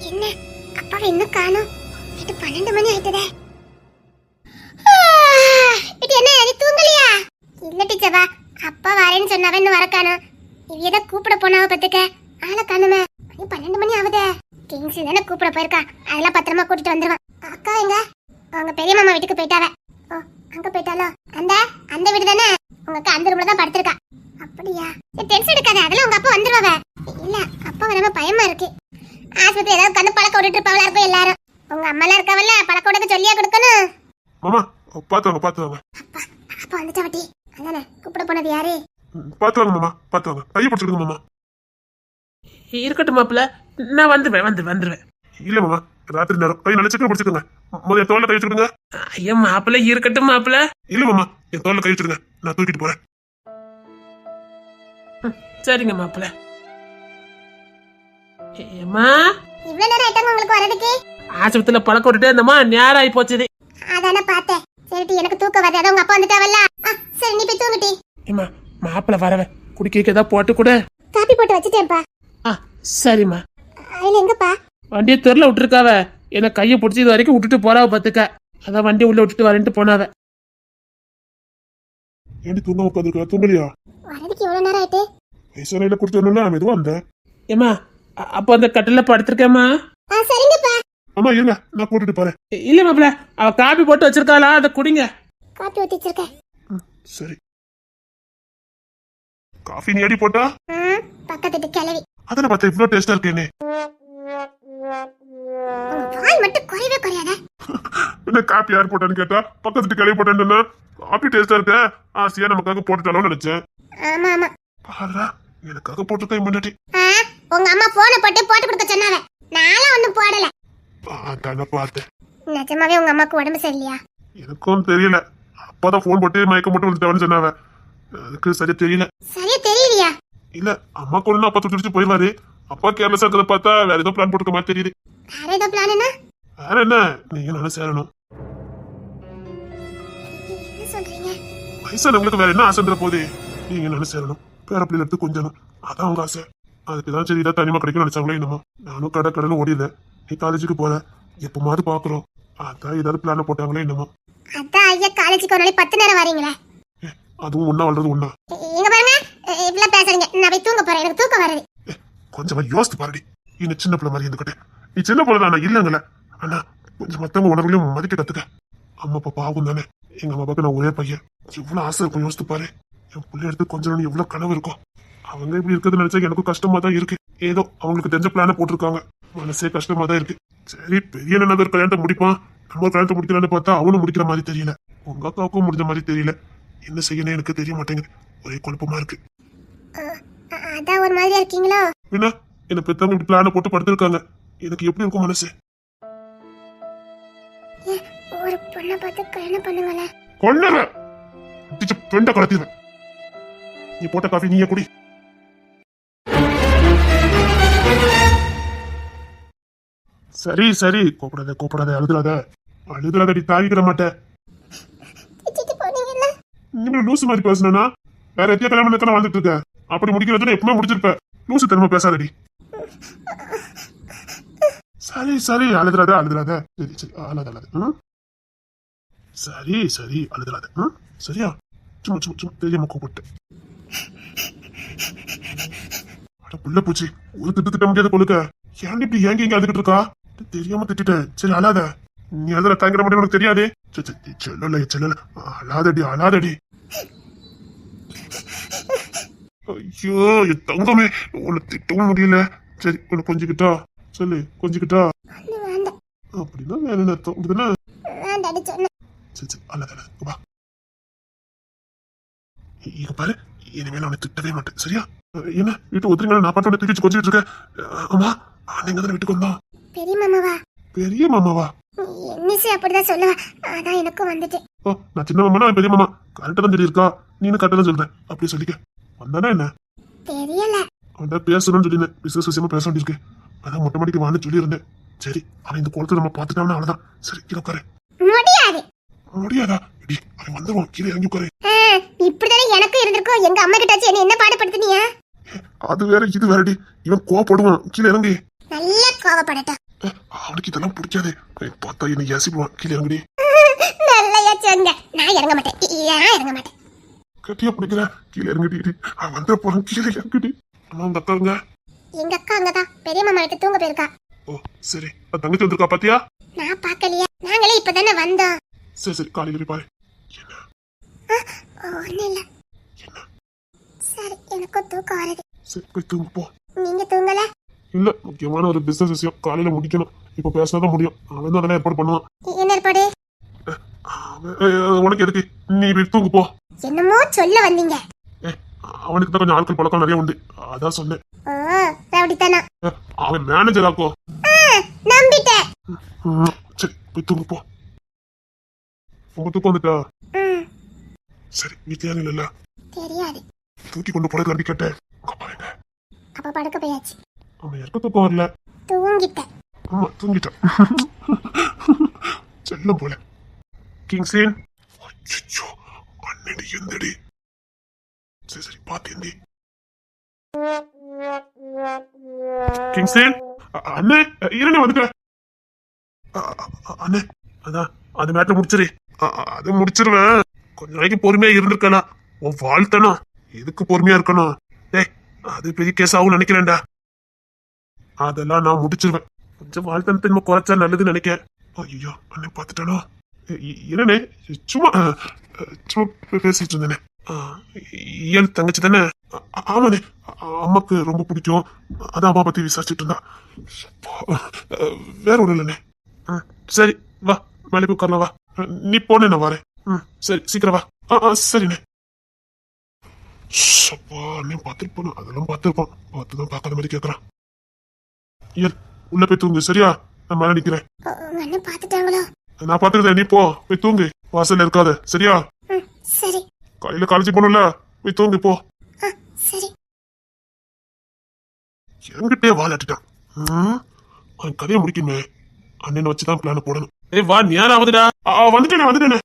என்ன அப்பாவை இன்னும் காணோம்? இது 12 மணி ஆயிட்டதே. இது என்ன, நீ தூங்கலையா? இல்ல டீச்சரா, அப்பா வரேன்னு சொன்னவன் இன்னும் வர காணோம். இவ கூப்பிட போனாவ பத்துக்க, ஆளை காணுமே. 12 மணி ஆகுதே. கிங்ஸ் தானே கூப்பிட போயிருக்கா, அதெல்லாம் பத்திரமா கூட்டிட்டு வந்துருவான். அக்கா எங்க? அவங்க பெரிய மாமா வீட்டுக்கு போயிட்டாவ. ஓ, அங்க போயிட்டாலோ? அந்த வீடு தானே, உங்க அக்கா அந்த ரூம்ல தான் படுத்திருக்கா. அப்படியா? டென்ஷன் எடுக்காத, அதெல்லாம் உங்க அப்பா வந்துருவாவ. இல்ல, அப்பா வராம பயமா இருக்கு. ஆஸ்பத்திரி ஏதாவது கண்ணு பழக்க விட்டுட்டு இருப்பாவளா இருக்கும் எல்லாரும். உங்க அம்மாலாம் இருக்காவல்ல, பழக்க விடக்க சொல்லியா கொடுக்கணும். மாமா பாத்துவாங்க பாத்துவாங்க. அப்பா, அப்பா வந்துட்டாவட்டி. அண்ணா கூப்பிட போனது யாரு? பாத்துவாங்க மாமா, பாத்துவாங்க. கையை பிடிச்சிருங்க மாமா. இருக்கட்டும் மாப்பிள்ள, நான் வந்துருவேன். இல்ல மாமா, ராத்திரி நேரம் கை நல்ல சிக்கன் பிடிச்சிக்கோங்க. முதல்ல என் தோல்ல கை வச்சுடுங்க. ஐயா மாப்பிள்ள, இருக்கட்டும் மாப்பிள்ள. இல்ல மாமா, என் தோல்ல கை வச்சுடுங்க, நான் தூக்கிட்டு போறேன். சரிங்க மாப்பிள்ள. ஏமா, இவ்வளவு நேரம் ஆயிட்டாங்க உங்களுக்கு வரதுக்கு? ஆஸ்பத்திரியில பழக்க விட்டுட்டே இருந்தமா, நேரம் ஆயி போச்சுது. அதானே பார்த்தேன். சரிடி, எனக்கு தூக்கம் வருது, அதான் உங்க அப்பா வந்துட்டாவல்ல. சரி, நீ போய் தூங்குடி. ஏமா, மாப்பிள்ள வரவ குடிக்க ஏதாவது போட்டு கூட. காப்பி போட்டு வச்சுட்டேன்ப்பா. சரிம்மா. அதுல எங்கப்பா? வண்டியை தெருல விட்டுருக்காவ, என்ன கையை பிடிச்சி இது வரைக்கும் விட்டுட்டு போறாவ பாத்துக்க. அதான் வண்டி உள்ள விட்டுட்டு வரேன்ட்டு போனாவ. ஏண்டி தூங்க உட்காந்துருக்க, தூங்கலையா? வரதுக்கு எவ்வளவு நேரம் ஆயிட்டு? வயசானையில குடிச்சு வரணும்ல, நான் மெதுவா வந்தேன். ஏமா, அப்போ அந்த கட்டில படுத்திருக்கேம்மா. சரிங்கப்பா. ஆமா இருங்க, நான் கூட்டிட்டு போறேன். இல்ல மாப்பிள்ள, அவ காபி போட்டு வச்சிருக்காளா, அதை குடிங்க. காப்பி ஊத்தி வச்சிருக்கேன். சரி. காஃபி நீ அடி போட்டா? பக்கத்து கிளவி. அதான பார்த்தா இவ்வளவு டேஸ்டா இருக்கேனே. பால் மட்டும் குறையவே குறையாத. என்ன காப்பி யார் போட்டான்னு கேட்டா பக்கத்து கிளவி போட்டேன்னு. காப்பி டேஸ்டா இருக்க, ஆசையா நமக்காக போட்டுட்டாலும் நினைச்சேன். ஆமா ஆமா, பாருடா, எனக்காக போட்டுருக்கேன் முன்னாடி. உங்க அம்மா போன போட்டு கொடுக்க சொன்னாவ, நானும் ஒண்ணும் போடல. அதான பார்த்தேன். நிஜமாவே உங்க அம்மாக்கு உடம்பு சரியில்லையா? எனக்கும் தெரியல. அப்பதான் போன் போட்டு மயக்கம் மட்டும் விழுந்துட்டான்னு சொன்னாங்க. அதுக்கு சரியா தெரியல. சரியா தெரியலையா? இல்ல அம்மா கூட அப்பா துடிச்சு போயிடுவாரு. அப்பா கேர்லெஸ்ஸா இருக்கிறத பார்த்தா வேற ஏதோ பிளான் போட்டுக்க மாதிரி தெரியுது. வேற ஏதோ பிளான்? என்ன வேற என்ன, நீங்க நல்லா சேரணும். என்ன சொல்றீங்க? வயசானவங்களுக்கு வேற என்ன ஆசைன்ற போது நீங்க நல்லா சேரணும், பேரப்பிள்ளைல எடுத்து கொஞ்சணும், அதான் அவங்க ஆசை. அதுக்குதான் சரி ஏதாவது தனிமா கிடைக்கும் நினைச்சாங்களே என்னமோ. நானும் கடன்னு ஓடிடுறேன். நீ காலேஜுக்கு போற, எப்பமாவது பாக்குறோம், அதான் ஏதாவது பிளான போட்டாங்களே என்னமோ. அதான் ஐயா காலேஜுக்கு ஒரு நாளைக்கு 10 நேரம் வரீங்களே. அதுவும் ஒன்னா வளர்றது ஒன்னா. இங்க பாருங்க, இப்படிலாம் பேசுறீங்க. நான் போய் தூங்க போறேன், எனக்கு தூக்கம் வருது. கொஞ்சமா யோசித்து பாருடி. இன்னும் சின்ன பிள்ளை மாதிரி இருந்துக்கிட்டே. நீ சின்ன பிள்ளை தானே இல்லங்கல்ல, ஆனா கொஞ்சம் மத்தவங்க உணர்வுலையும் மதிக்க கத்துக்க. அம்மா அப்பா பாவம் தானே. எங்க அம்மா அப்பாக்கு நான் ஒரே பையன், எவ்வளவு ஆசை இருக்கும் யோசித்து பாரு. என் பிள்ளை எடுத்து கொஞ்சம் எவ்வளவு கனவு இருக்கும். அவங்க இப்படி இருக்கிறது நினைச்சா எனக்கும் கஷ்டமா தான் இருக்கு. ஏதோ அவங்களுக்கு தெரிஞ்ச பிளான போட்டிருக்காங்க, மனசே கஷ்டமா தான் இருக்கு. சரி பெரிய என்ன ஒரு கல்யாணத்தை முடிப்பான், நம்ம ஒரு கல்யாணத்தை முடிக்கிறான்னு பார்த்தா அவனும் முடிக்கிற மாதிரி தெரியல, உங்க அக்காவுக்கும் முடிஞ்ச மாதிரி தெரியல. என்ன செய்யணும் எனக்கு தெரிய மாட்டேங்குது, ஒரே குழப்பமா இருக்கு. அதான் ஒரு மாதிரியா இருக்கீங்களோ? என்ன என்ன பெத்தவங்க இப்படி பிளான போட்டு படுத்திருக்காங்க, எனக்கு எப்படி இருக்கும் மனசு? ஒரு பொண்ணை பார்த்து கல்யாணம் பண்ணுங்களே. கொன்னல பெண்ட கடத்திடுவேன். நீ போட்ட காஃபி நீயே குடி. சரி சரி, கூப்பிடாத அழுதுறாதடி, தாங்கிக்கிற மாட்டேன். நீங்க லூசு மாதிரி பேசணும்னா வேற எத்தியா கல்யாணம் எத்தனை வாழ்ந்துட்டு இருக்க, அப்படி முடிக்கிறதுன்னு எப்பவுமே முடிச்சிருப்ப. லூசு தன்மை பேசாதடி. சரி சரி அழுதுறாத சரி சரி அழாத. சரி அழுதுறாத. சரியா? சும்மா தெரியாம கூப்பிட்டு. அட புள்ள பூச்சி, ஒரு திட்ட முடியாத கொழுக்க ஏன் இப்படி ஏங்க அழுதுகிட்டு இருக்கா? தெரியாம திட்டேன். சரி அழாத. நீ அதுல தாங்கிற மட்டும் உனக்கு தெரியாது. செல்லல அழாதடி. ஐயோ என் தங்கமே, உன்னை திட்டவும் முடியல. சரி உன்னை கொஞ்சிக்கிட்டா சொல்லு, கொஞ்சிக்கிட்டா அப்படின்னா வேணும் அர்த்தம். அப்படிதானே? சரி அழாத வா. இங்க பாரு, இனிமேல் அவனை திட்டவே மாட்டேன். சரியா? என்ன வீட்டு ஒத்துறீங்க, நான் பாட்டு தூக்கி கொஞ்சிட்டு இருக்கேன். ஆமா நீங்க தானே வீட்டுக்கு வந்தோம். பெரிய மாமாவா? அப்படிதான் சொல்லுவா, அதான் எனக்கும் வந்துட்டு. ஓ நான் சின்ன மாமா, பெரிய மாமா கரெக்டா தான் தெரியிருக்கா. நீனு கரெக்டா தான் சொல்றேன். அப்படி சொல்லிக்க. வந்தானே என்ன தெரியல, அவன் பேசணும்னு சொல்லியிருந்தேன். பிசினஸ் விஷயமா பேச வேண்டியிருக்கு, அதான் மொட்டை மாடிக்கு வான்னு சொல்லியிருந்தேன். சரி அவன் இந்த குளத்தை நம்ம பார்த்துட்டான்னு அவ்வளவுதான். சரி கீழே உட்காரு. முடியாதா? இடி அவன் வந்துருவான், கீழே இறங்கி உட்காரு. இப்படிதானே எனக்கு இருந்திருக்கும். எங்க அம்மா கிட்டாச்சு என்ன பாடுபடுத்தினியா? அது வேற இது வேறடி. இவன் கோவப்படுவான், கீழே இறங்கி. நல்ல கோவப்படட்டா. அவனுக்கு இதெல்லாம் பிடிக்காது, பார்த்தா என்ன ஏசிடுவான். கீழே இறங்குடி. நல்லையா சொன்ன, நான் இறங்க மாட்டேன். கட்டியா பிடிக்கிற, கீழே இறங்கிடி. அவன் வந்துட போறான், கீழே இறங்கிடி. அம்மா உங்க அக்காங்க? எங்க அக்கா அங்கதான் பெரிய மாமா கிட்ட தூங்க போயிருக்கா. ஓ சரி, தங்கச்சி வந்திருக்கா பாத்தியா? நான் பாக்கலையா, நாங்களே இப்பதானே வந்தோம். சரி காலையில போய் பாரு. ஒண்ணு இல்ல. சரி எனக்கும் தூக்கம் வருது. சரி போய் தூங்க போ. நீங்க தூங்கல? இல்ல முக்கியமான ஒரு பிசினஸ் விஷயம் காலையில முடிக்கணும். இப்ப பேசினாதான் முடியும். அவன் தான் அதெல்லாம் ஏற்பாடு பண்ணுவான். என்ன ஏற்பாடு? உனக்கு எதுக்கு, நீ போய் தூங்க போ. என்னமோ சொல்ல வந்தீங்க. அவனுக்கு தான் கொஞ்சம் ஆட்கள் பழக்கம் நிறைய உண்டு, அதான் சொன்னேன். ரவுடித்தானா? அவன் மேனேஜர் ஆக்கோ. நம்பிட்டேன். சரி போய் தூங்க போ. உங்க தூக்கம் வந்துட்டா? சரி வீட்டு யாரும் இல்ல? தெரியாது. தூக்கி கொண்டு போட நம்பி கேட்டேன். அப்ப படுக்க போயாச்சு. அவன் இருக்க தூக்கம் வரல. தூங்கிட்டேன். ஆமா தூங்கிட்டான். செல்லம் போல. கிங்ஸின் அச்சோ அண்ணடி எந்தடி. சரி பாத்து எந்தி. கிங்ஸின் அண்ணே இருண்ணே வந்துட்டேன். அண்ணே அதான் அது மேட்டர் முடிச்சிரு. அது முடிச்சிருவேன். கொஞ்ச நாளைக்கு பொறுமையா இருந்திருக்கலாம். உன் வாழ்த்தனா எதுக்கு பொறுமையா இருக்கணும்? டேய் அது பெரிய கேஸ் ஆகும் நினைக்கிறேன்டா. அதெல்லாம் நான் முடிச்சிருவேன். கொஞ்சம் வாழ்த்தனத்தை நம்ம குறைச்சா நல்லதுன்னு நினைக்கிறேன். ஐயோ அண்ணன் பாத்துட்டானோ? என்னண்ணே சும்மா பேசிட்டு இருந்தேனே. இயல் தங்கச்சி தானே? ஆமாண்ணே, அம்மாக்கு ரொம்ப பிடிக்கும், அதான் அம்மா பத்தி விசாரிச்சுட்டு இருந்தா. வேற ஒண்ணு இல்லைண்ணே. சரி வா மேலே போய் உட்காரலாம் வா. நீ போனே நான் வரேன். சரி சீக்கிரம் வா. சரிண்ணே. அண்ணன் பார்த்துருப்பான், அதெல்லாம் பார்த்துருப்பான். பார்த்துதான் பார்க்காத மாதிரி கேட்கறான். உள்ள போய் தூங்கு சரியா? நான் மேல நிக்கிறேன். அண்ணன் பாத்துட்டாங்களோ? நான் பாத்துக்கிறேன், நீ போ போய் தூங்கு, வாசல்ல இருக்காத சரியா? ம், சரி. காலையில காலேஜ் போகணும்ல, போய் தூங்கு போ. ஆ, சரி. என்கிட்டே வாழாட்டிட்டான். அவன் கதையை முடிக்குமே, அண்ணனை வச்சுதான் பிளான் போடணும். ஏய் வா, நேரம் ஆகுதுடா. வந்துட்டேனே.